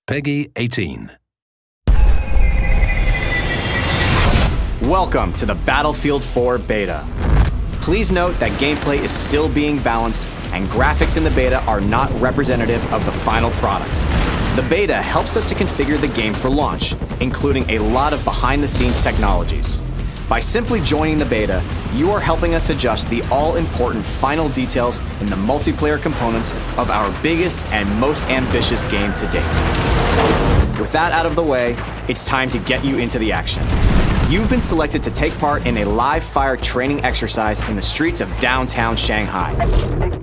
Peggy 18. Welcome to the Battlefield 4 beta. Please note that gameplay is still being balanced and graphics in the beta are not representative of the final product. The beta helps us to configure the game for launch, including a lot of behind-the-scenes technologies. By simply joining the beta, you are helping us adjust the all-important final details in the multiplayer components of our biggest and most ambitious game to date. With that out of the way, it's time to get you into the action. You've been selected to take part in a live-fire training exercise in the streets of downtown Shanghai.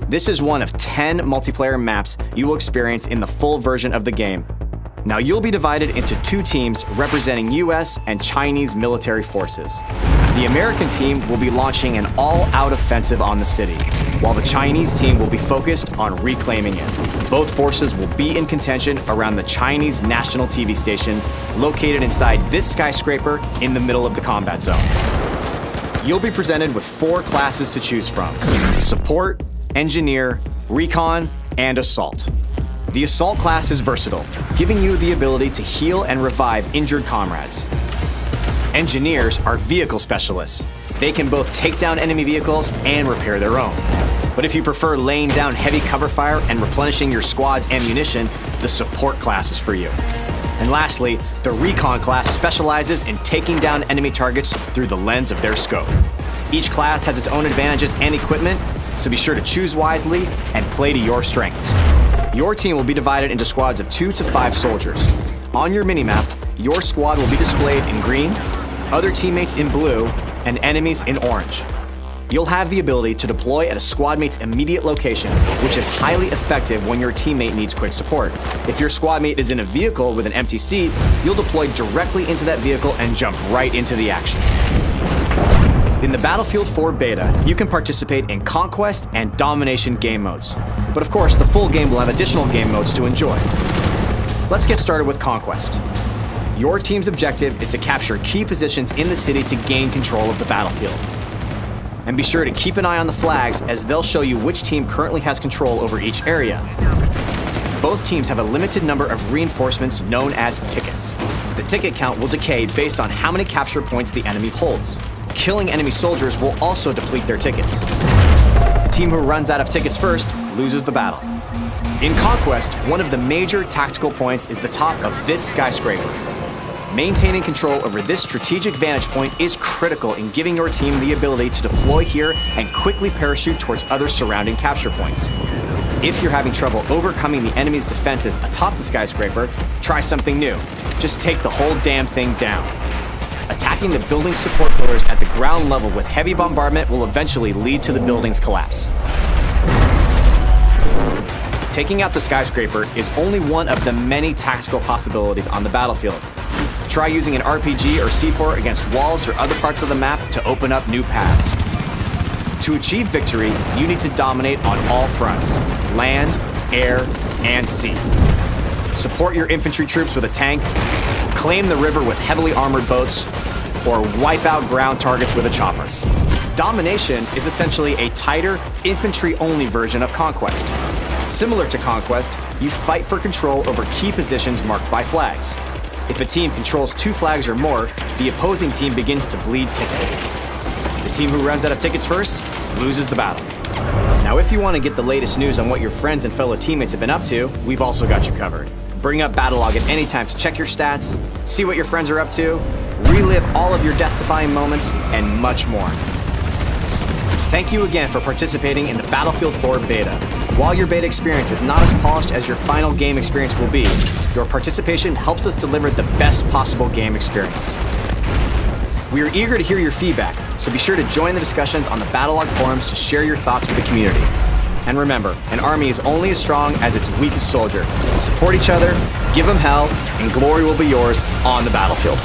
This is one of 10 multiplayer maps you will experience in the full version of the game. Now you'll be divided into two teams representing US and Chinese military forces. The American team will be launching an all-out offensive on the city, while the Chinese team will be focused on reclaiming it. Both forces will be in contention around the Chinese national TV station located inside this skyscraper in the middle of the combat zone. You'll be presented with 4 classes to choose from: Support, Engineer, Recon, and Assault. The Assault class is versatile, giving you the ability to heal and revive injured comrades. Engineers are vehicle specialists. They can both take down enemy vehicles and repair their own. But if you prefer laying down heavy cover fire and replenishing your squad's ammunition, the Support class is for you. And lastly, the Recon class specializes in taking down enemy targets through the lens of their scope. Each class has its own advantages and equipment, so be sure to choose wisely and play to your strengths. Your team will be divided into squads of 2 to 5 soldiers. On your minimap, your squad will be displayed in green, other teammates in blue, and enemies in orange. You'll have the ability to deploy at a squad mate's immediate location, which is highly effective when your teammate needs quick support. If your squad mate is in a vehicle with an empty seat, you'll deploy directly into that vehicle and jump right into the action. In the Battlefield 4 beta, you can participate in Conquest and Domination game modes. But of course, the full game will have additional game modes to enjoy. Let's get started with Conquest. Your team's objective is to capture key positions in the city to gain control of the battlefield. And be sure to keep an eye on the flags, as they'll show you which team currently has control over each area. Both teams have a limited number of reinforcements known as tickets. The ticket count will decay based on how many capture points the enemy holds. Killing enemy soldiers will also deplete their tickets. The team who runs out of tickets first loses the battle. In Conquest, one of the major tactical points is the top of this skyscraper. Maintaining control over this strategic vantage point is critical in giving your team the ability to deploy here and quickly parachute towards other surrounding capture points. If you're having trouble overcoming the enemy's defenses atop the skyscraper, try something new. Just take the whole damn thing down. Attacking the building's support pillars at the ground level with heavy bombardment will eventually lead to the building's collapse. Taking out the skyscraper is only one of the many tactical possibilities on the battlefield. Try using an RPG or C4 against walls or other parts of the map to open up new paths. To achieve victory, you need to dominate on all fronts: land, air, and sea. Support your infantry troops with a tank, claim the river with heavily armored boats, or wipe out ground targets with a chopper. Domination is essentially a tighter, infantry-only version of Conquest. Similar to Conquest, you fight for control over key positions marked by flags. If a team controls 2 flags or more, the opposing team begins to bleed tickets. The team who runs out of tickets first loses the battle. Now, if you want to get the latest news on what your friends and fellow teammates have been up to, we've also got you covered. Bring up Battlelog at any time to check your stats, see what your friends are up to, relive all of your death-defying moments, and much more. Thank you again for participating in the Battlefield 4 beta. While your beta experience is not as polished as your final game experience will be, your participation helps us deliver the best possible game experience. We are eager to hear your feedback, so be sure to join the discussions on the Battlelog forums to share your thoughts with the community. And remember, an army is only as strong as its weakest soldier. Support each other, give them hell, and glory will be yours on the battlefield.